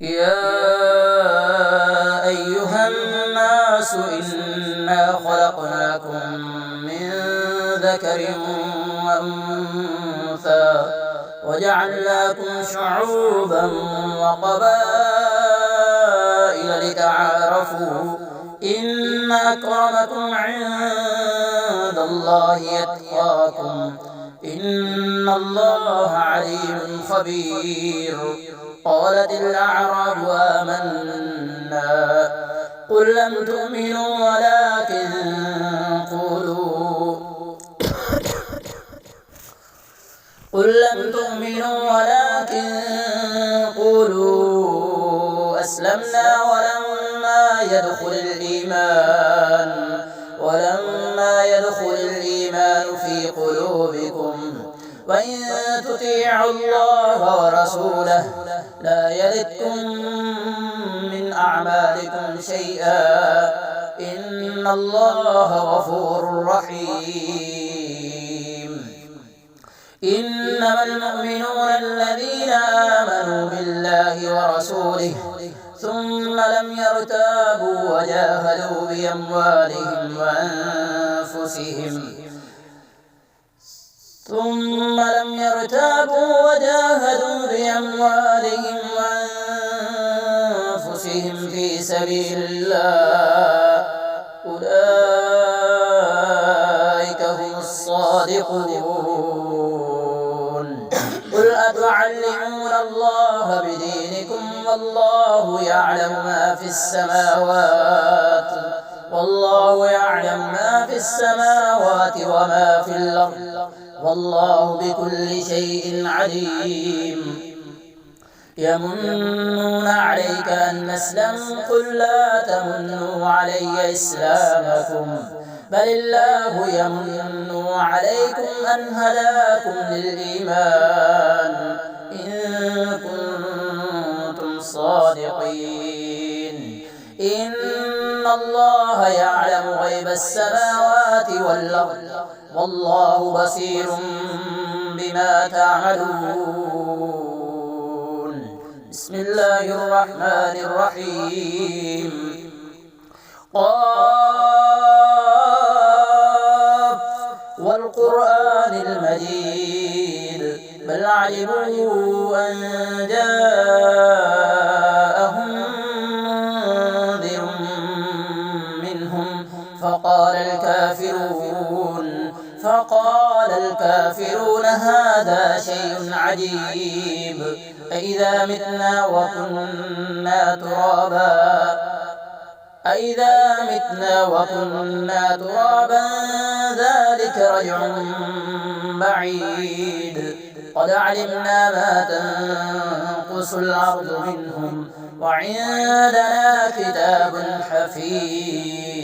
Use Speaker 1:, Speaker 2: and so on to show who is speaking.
Speaker 1: يا أيها الناس إنا خلقناكم من ذكر وأنثى وجعلناكم شعوبا وقبائل لتعارفوا إن أكرمكم عند الله يتقاكم إن الله عليم خبير. قالت الأعراب آمنا قل لم تؤمنوا ولكن قولوا أسلمنا ولما يدخل الإيمان في قلوبكم وإن تطيعوا الله ورسوله لا يلدكم من أعمالكم شيئا إن الله غفور رحيم. إنما المؤمنون الذين آمنوا بالله ورسوله ثم لم يرتابوا وجاهدوا بأموالهم وأنفسهم في سبيل الله أولئك هم الصادقون. قل أتعلمون الله بدينكم والله يعلم ما في السماوات وما في الأرض والله بكل شيء عليم. يمنون عليك أن أسلموا قل لا تمنوا علي إسلامكم بل الله يمن عليكم أن هداكم للإيمان إن كنتم صادقين. إن الله يعلم غيب السماوات والأرض والله بصير بما تعملون. بسم الله الرحمن الرحيم. قاف والقرآن المجيد بل عجبوا أن جاءهم منذر منهم فقال الكافرون هذا شيء عجيب أإذا متنا وكنا ترابا ذلك رجع بعيد قد علمنا ما تنقص الأرض منهم وعندنا كتاب حفيظ.